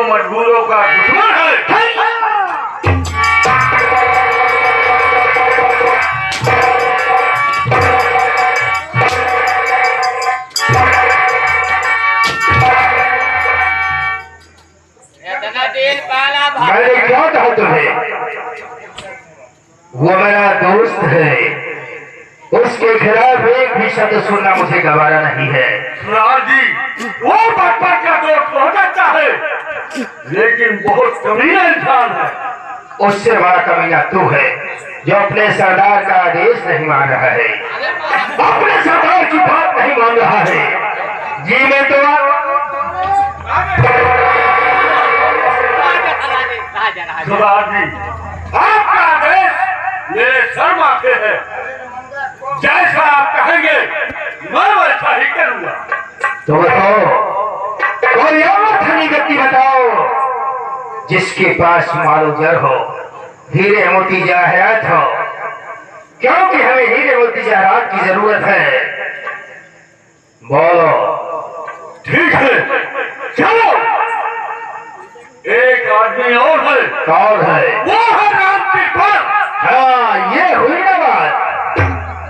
मजबूरों का दुश्मन है। मैंने क्या कहा तुम्हें? वो मेरा दोस्त है, उसके खिलाफ एक भी शब्द सुनना मुझे गवारा नहीं है। जी, वो बच्चा का दोस्त हो सकता है, लेकिन बहुत कमीना इंसान है। उससे बड़ा कमीना तू है, जो अपने सरदार का आदेश नहीं मान रहा है, अपने सरदार की बात नहीं मान रहा है। जी मैं तो जी, आपका आदेश मेरे सर माथे है। जैसा आप कहेंगे मैं वैसा ही करूंगा। तो बताओ, कोई और धनी व्यक्ति बताओ जिसके पास मालो जर हो, हीरे मोती जवाहरात हो, क्योंकि हमें हीरे मोती जवाहरात की जरूरत है। बोलो। ठीक है, चलो। एक आदमी और है। कौन है? वो है राम कृपाल। हाँ, ये हुई ना बात।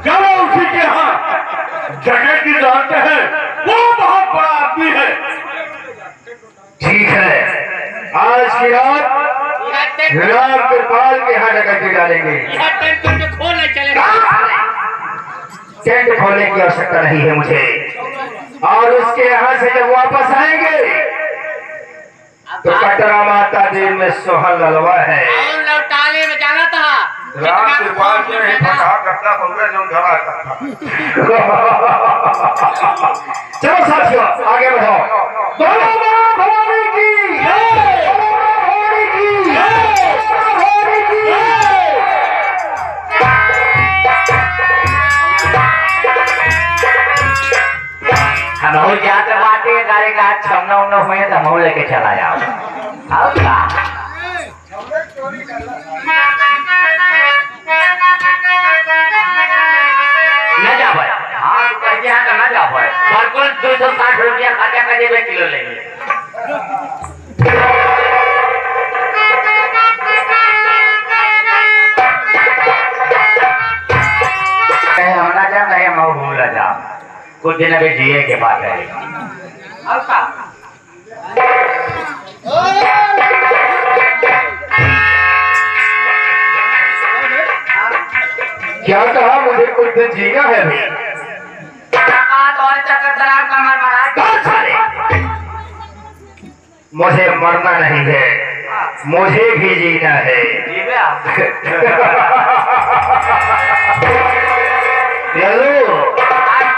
चलो उसी के यहाँ जगह की जानते हैं, वो बहुत बड़ा आदमी है। ठीक है, आज की रात राम कृपाल के यहाँ डकैती डालेंगे। टेंट खोलने की आवश्यकता नहीं है मुझे, और उसके यहाँ से जब वापस आएंगे तो कटरा माता देव में सोहन ललवा है। लौटाले में जाना था। राम कृपाल से नहीं फटा करता पहुंचा जो धरा करता। चलो साथियों, आगे बढ़ो। बोलो मां भवानी की जय, बोलो मां भवानी की जय, भवानी की जय। हम जाते बाटे गाड़ी का छमना उमना हुए तो हम लेके चला जाओ। आओ का न जा भाई। हाँ कहीं यहाँ का न जा भाई। बिल्कुल 260 रुपया खर्चा कर देवे किलो लेंगे। होना जा नहीं हम भूल जा। कुछ दिन अभी जिए के बाद है। क्या कहा? मुझे कुछ दिन जीना है अभी। मुझे मरना नहीं है, मुझे भी जीना है।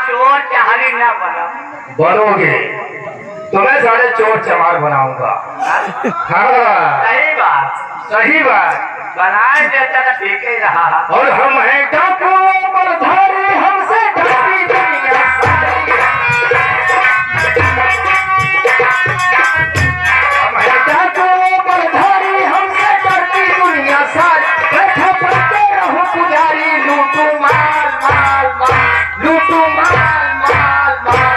चोर चाहरी ना बनोगे तो मैं सारे चोर चमार बनाऊंगा। हाँ सही बात, सही बात। बनाए देता तो ठीक ही रहा। और हम हैं डाकुओं पर धारी, हमसे ढकी दुनिया सारी। हम हैं डाकुओं पर धारी, हमसे ढकी दुनिया सारी। बैठा पढ़ते रहो पुजारी, लूटू माल माल माल, लूटू माल माल माल।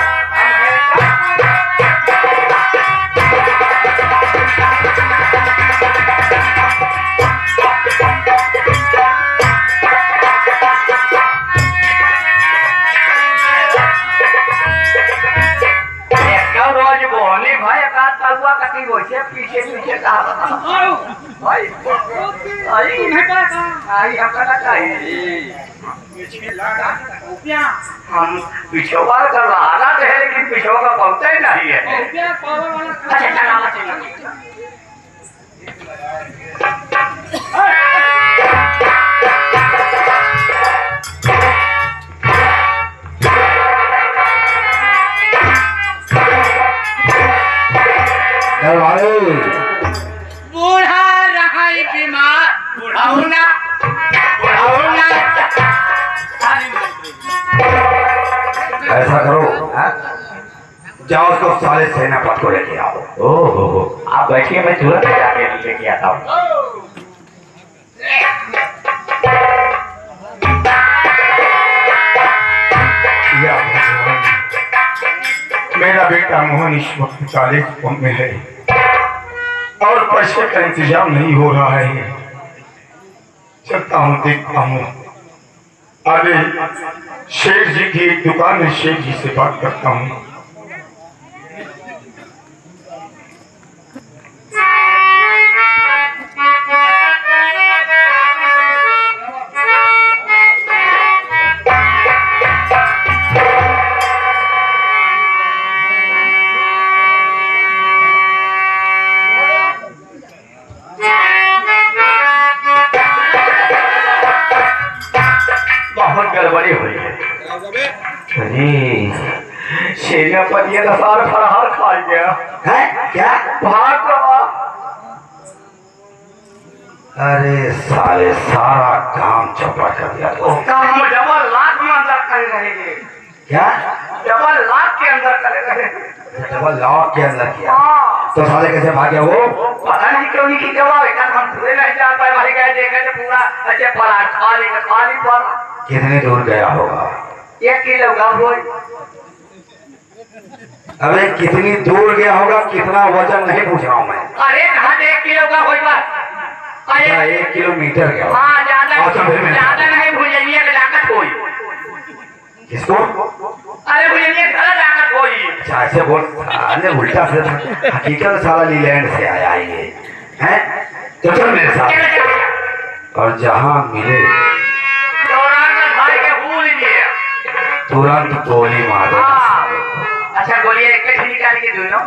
पीछे पीछे पीछे भाई हम पिछोवा का रहा है, लेकिन पिछोवा का पहुंचा ही नहीं है। बूढ़ा रहा बीमार, बुढ़ाऊना बुढ़ाऊना। ऐसा करो, जाओ उसको साले सेनापति को लेके आओ। ओहो, आप बैठिए, मैं तुरंत जाके लेके आता हूँ। मेरा बेटा मोहन इस वक्त 40 में है। और पैसे का इंतजाम नहीं हो रहा है। चलता हूँ, देखता हूँ आगे शेख जी की एक दुकान है, शेख जी से बात करता हूँ। गड़बड़ी हुई है। शेरिया पतिया का सारा फरहार खा गया है क्या? भाग रहा। अरे साले सारा काम चौपट कर दिया तो। काम डबल लाख में अंदर करे रहेंगे। क्या? डबल लाख के अंदर करे रहे। डबल लॉक के अंदर किया हाँ। तो साले कैसे भाग गया वो? पता नहीं क्यों नहीं की जवाब इतना हम पूरे नहीं जा पाए। वही गए देखे तो पूरा अच्छे पड़ा खाली पड़ा। कितने दूर गया होगा? 1 किलो का बोल। अबे कितनी दूर गया होगा, कितना वजन नहीं पूछ रहा हूँ मैं। अरे कहाँ 1 किलो का होई बस। क्या 1 किलोमीटर गया होगा? हाँ ज्यादा अच्छा, नहीं भूलिए की लागत होई। किसको? अरे भूलिए गलत लागत होई। अच्छा ऐसे बोल, अरे उल्टा से हकीकत साला लीलैंड से आया है ये, हैं? तो चल मेरे साथ और जहाँ मिले तुरंत गोली मार दो। अच्छा गोली एक ही निकाल के दोनों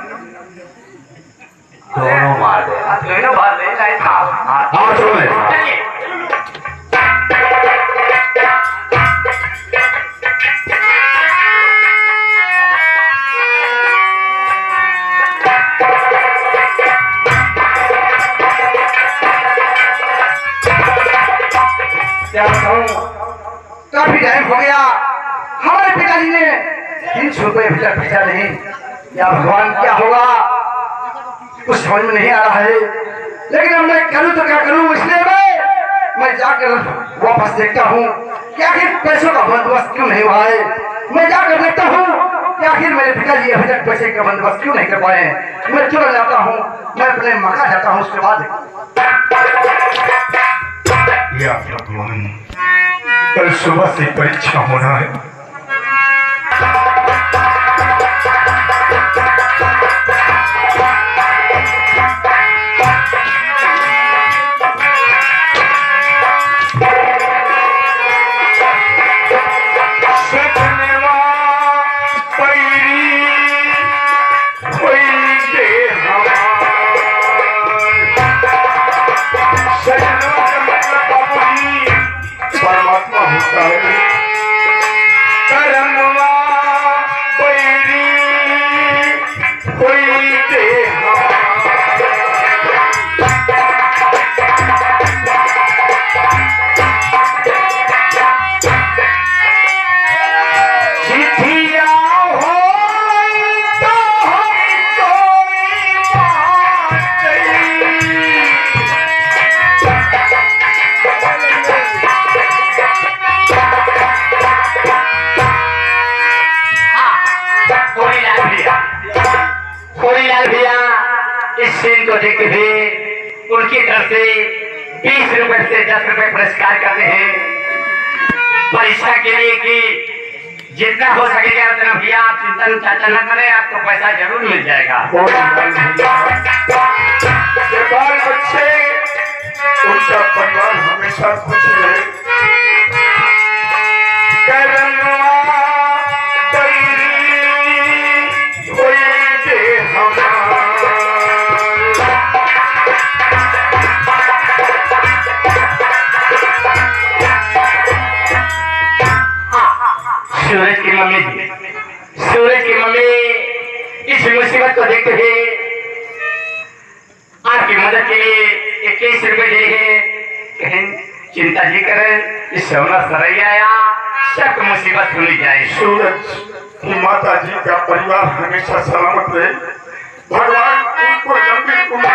मार दे। दोनों मार दे। हाँ चलो मेरे साथ। चलिए। क्या बताऊं, काफी टाइम हो गया हमारे पिताजी ने 300 रुपये भेजा नहीं। या भगवान क्या होगा कुछ समझ में नहीं आ रहा है। लेकिन अब मैं करूं तो क्या करूं, इसलिए मैं जाकर वापस देखता हूं कि आखिर पैसों का बंदोबस्त क्यों नहीं हुआ है। मैं जाकर देखता हूं कि आखिर मेरे पिताजी अभी तक पैसे का बंदोबस्त क्यों नहीं कर पाए हैं। मैं चला जाता हूं, मैं अपने मका जाता हूं, उसके बाद या भगवान, कल सुबह से परीक्षा होना है। परमात्मा होता है करमवा बैरी कोई दे चिट्ठिया हो तो कोरीलाल भैया इस सीन को देखते हुए उनकी तरफ से 20 रुपए से 10 रुपए पुरस्कार करते हैं परीक्षा के लिए कि जितना हो सकेगा उतना भैया आप चिंता चाचा न करें, आपको पैसा जरूर मिल जाएगा। बाल बच्चे उनका परिवार हमेशा खुश रहे। सूरज की मम्मी इस मुसीबत को देखते हुए आपकी मदद के लिए 21 रुपए दे हैं। कहें चिंता जी करें, इस सोना सरैया आया सब मुसीबत भूल जाए। सूरज की माता जी का परिवार हमेशा सलामत रहे। भगवान उनको लंबी उम्र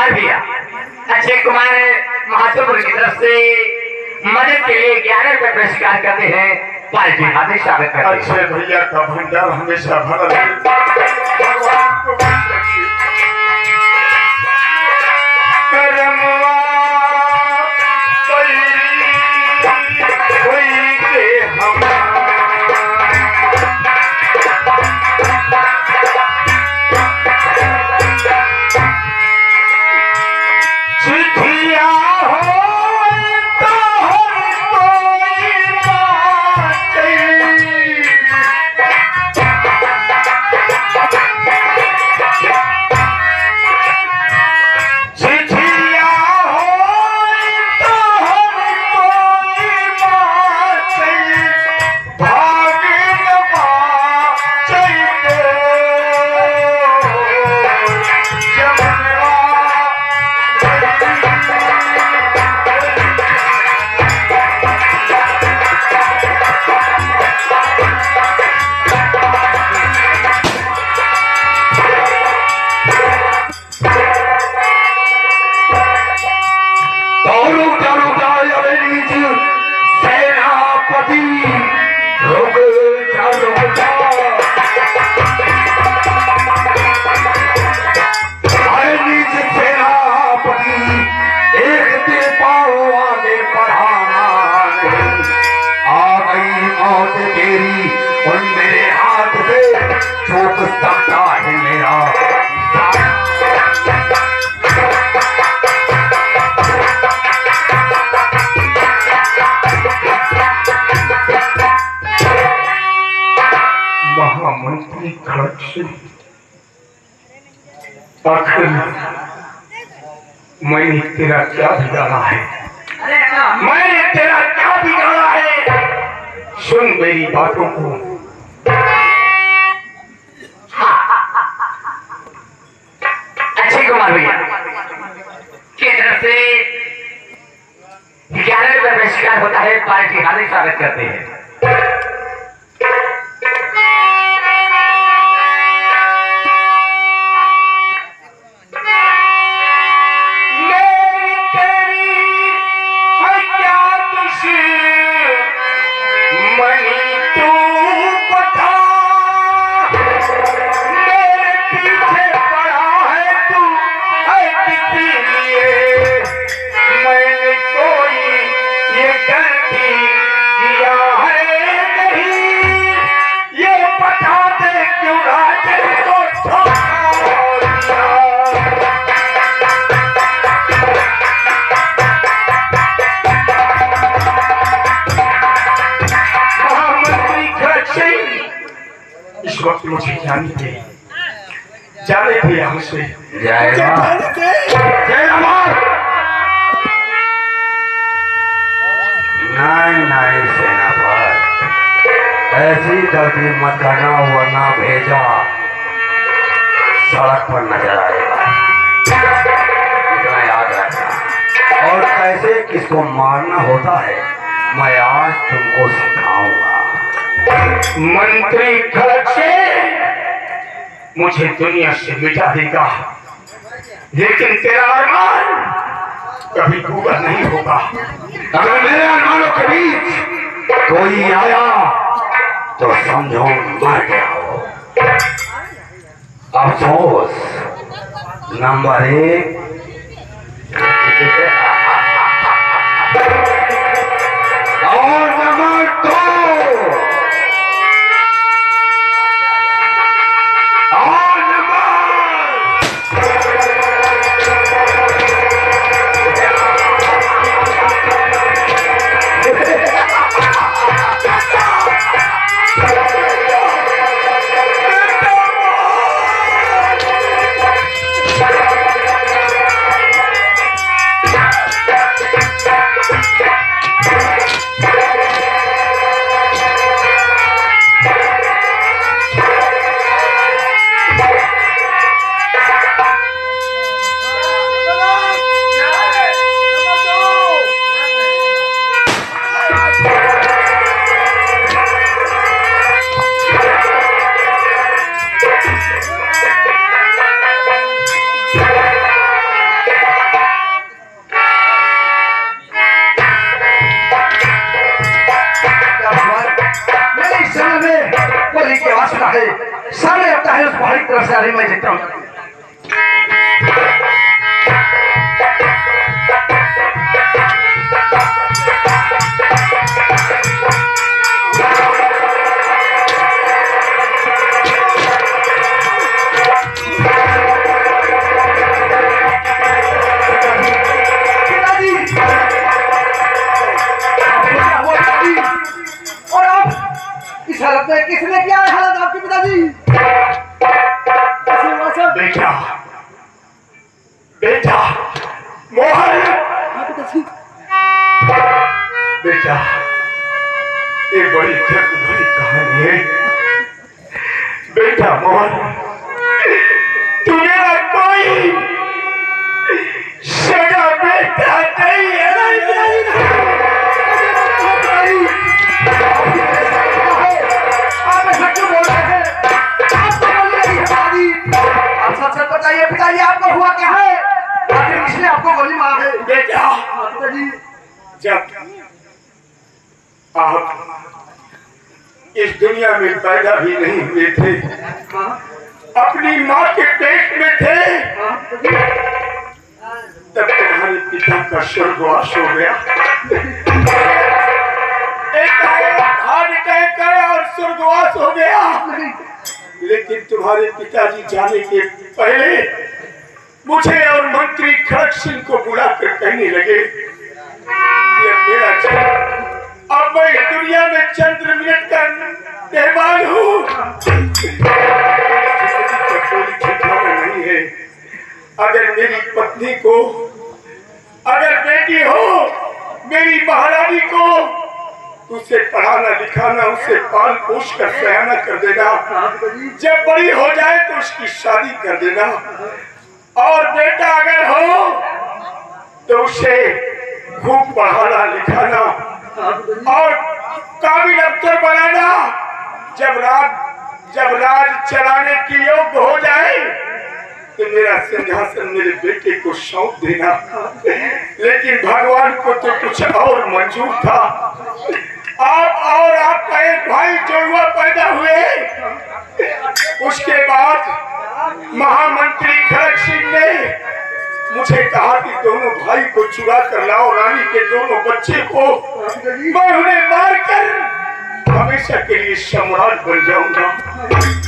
कुमार भैया, अक्षय कुमार महाजनपुर की तरफ से मदद के लिए 11 रुपए पुरस्कार करते हैं। पार्टी हार्दिक स्वागत करते हैं। अक्षय भैया का भंडार हमेशा भरा रहे। भगवान को खुश रखिए। करमवा कोई के चिट्ठिया हो तो हर कोई बातें। चिट्ठिया हो तो हर कोई बातें। भाग लबा चलते जमवा सेनापति रुक जा रुक जा। आए निज सेनापति एक दे पाओ आगे बढ़ाना नहीं। आ गई मौत तेरी और मेरे हाथ से ठोक सकता है मेरा। महामंत्री खड़ग सिंह, आखिर मैंने तेरा क्या बिगाड़ा है? मैंने तेरा क्या बिगाड़ा है? सुन मेरी बातों को। अक्षय कुमार भैया की तरफ से 11 रुपए पुरस्कार होता है। पार्टी हार्दिक स्वागत करते हैं। इस वक्त मुझे जाने थे हमसे। जय राम। नहीं नहीं सेनापति, ऐसी गलती मत करना वरना भेजा सड़क पर नजर आएगा। इतना याद रखना। और कैसे किसको मारना होता है मैं आज तुमको सिखाऊंगा। मंत्री खड़ग से मुझे दुनिया से मिटा देगा, लेकिन तेरा अरमान कभी पूरा नहीं होगा। अगर मेरे अरमानों के बीच कोई आया तो समझो मर गया हो। अफसोस नंबर 1 और नंबर 2 तरफ से आ रही, मैं देखता हूँ। किसने किया है हालत आपके पिताजी? बेटा, बेटा मोहन, बेटा ये बड़ी दर्द भरी कहानी है। बेटा मोहन, तू मेरा कोई सगा बेटा नहीं है। सच बताइए पिताजी, आपको हुआ क्या है? आखिर किसने आपको गोली मारा है? बेटा, पिताजी, जब आप इस दुनिया में पैदा भी नहीं हुए थे, अपनी माँ के पेट में थे, तब तुम्हारे पिता का स्वर्गवास हो गया। एक हार्ट अटैक आया और स्वर्गवास हो गया। लेकिन तुम्हारे पिताजी जाने के पहले मुझे और मंत्री खड़ग सिंह को बुलाकर कहने लगे कि मेरा जन्म, अब मैं दुनिया में चंद्र मिनट का मेहमान हूँ। कोई ठिकाना नहीं है। अगर मेरी पत्नी को, अगर बेटी हो मेरी महारानी को, उसे पढ़ाना लिखाना, उसे पाल पोष कर सयाना कर देना। जब बड़ी हो जाए तो उसकी शादी कर देना। और बेटा अगर हो तो उसे खूब पढ़ाना लिखाना और काबिल अफसर बनाना। जब राज चलाने की योग्य हो जाए तो मेरा सिंहासन मेरे बेटे को सौंप देना। लेकिन भगवान को तो कुछ और मंजूर था। आप और आपका एक भाई जोड़ुआ पैदा हुए। उसके बाद महामंत्री खड़ग सिंह ने मुझे कहा कि दोनों भाई को चुरा कर लाओ, रानी के दोनों बच्चे को, मैं उन्हें मारकर हमेशा के लिए सम्राट बन जाऊंगा।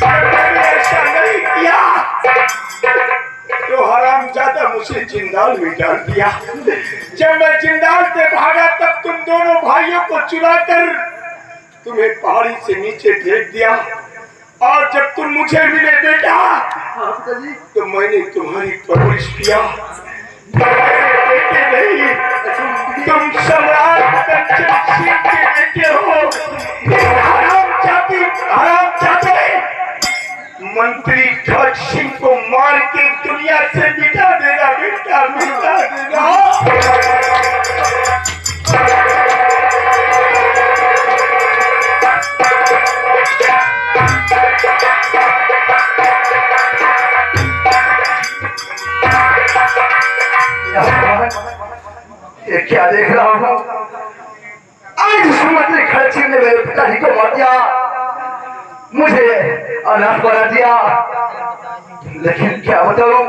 मैंने ऐसा नहीं किया तो हरामजादा मुझे जिंदाल में डाल दिया। जब मैं जिंदाल से भागा तब तुम दोनों भाइयों को चुराकर तुम्हें पहाड़ी से नीचे फेंक दिया। और जब तुम मुझे मिले बेटा तो मैंने तुम्हारी परवरिश किया। बेटे नहीं, तुम सम्राट कंचन सिंह के बेटे हो। हरामजादे मंत्री खड़ग सिंह को मार के दुनिया से मिटा देना बेटा, मिटा देना। ये क्या देख रहा हूँ? आज मंत्री खड़ग सिंह ने मेरे पिताजी को मार दिया, मुझे अनाथ बना दिया। लेकिन क्या बताऊं,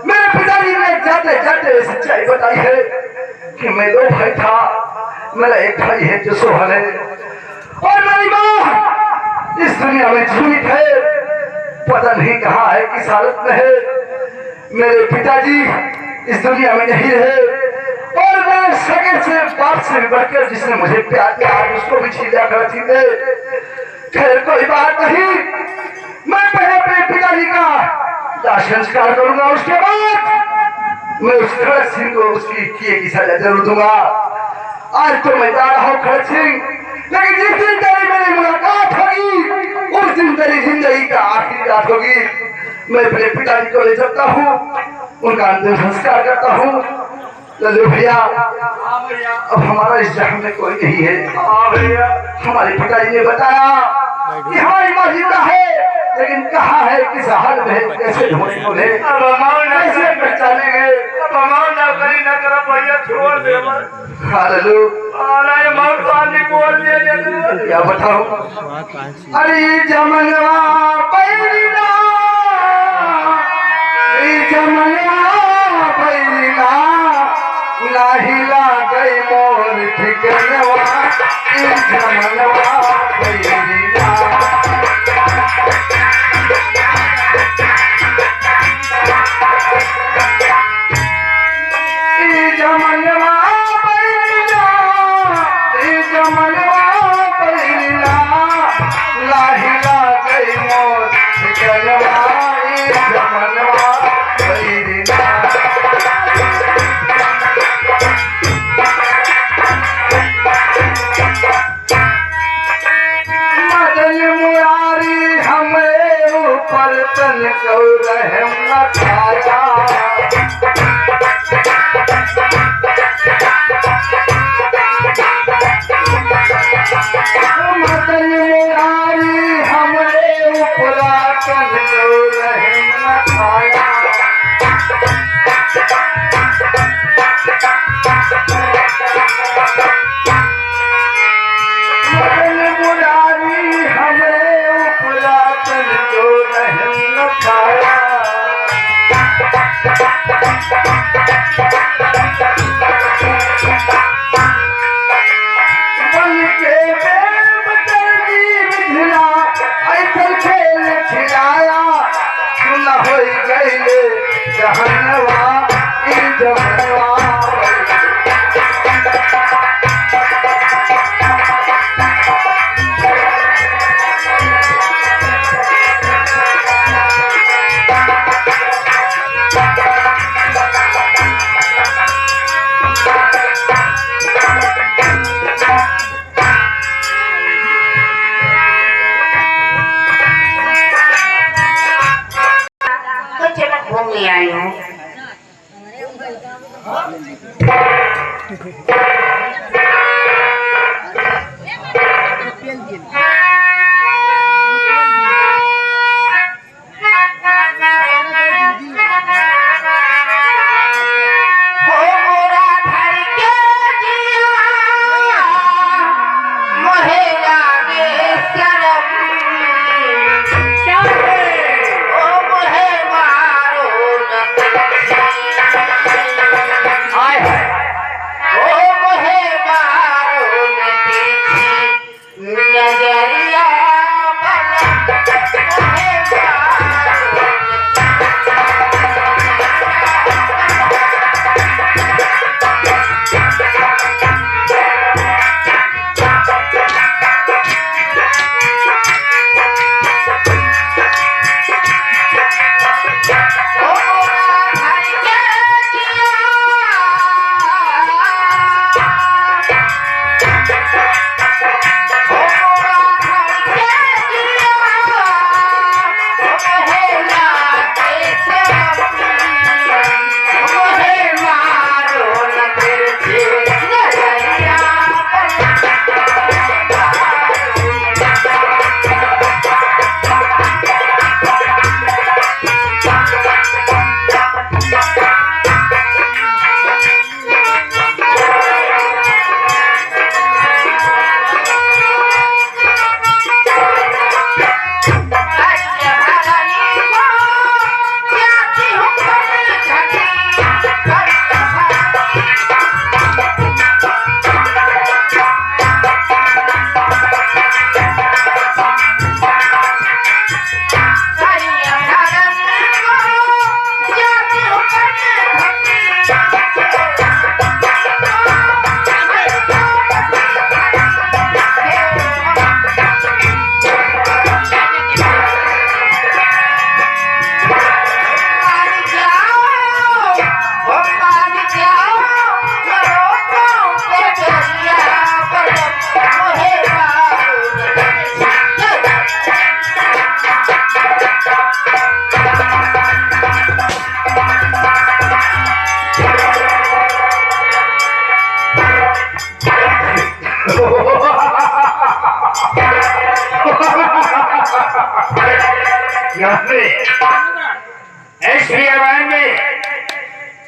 मेरे पिताजी ने जाते जाते सच्चाई बताई है कि मैं दो भाई था। मेरा एक भाई है जो सोहन है और मेरी माँ इस दुनिया में जीवित है, पता नहीं कहाँ है, किस हालत में है। मेरे पिताजी इस दुनिया में नहीं रहे और मेरे सगे से बाप से बढ़कर जिसने मुझे प्यार किया उसको भी छीना कर छीने। खैर कोई बात नहीं, मैं पहले अपने पिताजी का दाह संस्कार करूंगा, उसके बाद मैं उस खड़ग सिंह को उसकी किए की सजा जरूर दूंगा। आज तो मैं जा रहा हूँ खड़ग सिंह, लेकिन जिस दिन तेरी मेरी मुलाकात होगी उस दिन तेरी जिंदगी का आखिरी रात होगी। मैं अपने पिताजी को ले सकता हूँ, उनका अंतिम संस्कार करता हूँ। लल्लू भैया, अब हमारा इस जहां में कोई नहीं है। हमारे पिताजी ने बताया कि हमारी माँ जिंदा है, लेकिन कहाँ है, किस हाल में है, कैसे ढूंढेंगे, कैसे पहचानेंगे? क्या बताओ? अरे जमनवा पैना तन को रहम न खाया। मदन मुरारी हमरे उपरा तन को रहम न खाया। मदन मुरारी हमरे उपरा तन को रहम न खाया। बन के बेबदर्दी विधिला ऐसन खेल खिलाया। सुन हो गईले जहनवा ई जहनवा। घूम ले आई हूँ।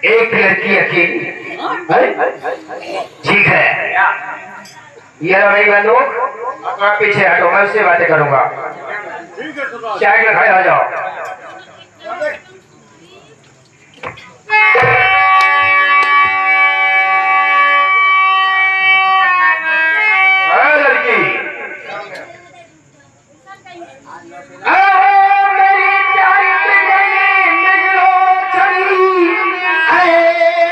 एक लड़की अकेली। ठीक है, ये रही बंदूक, पीछे हटो, मैं उससे बातें करूंगा। चाय के खाए आ जाओ।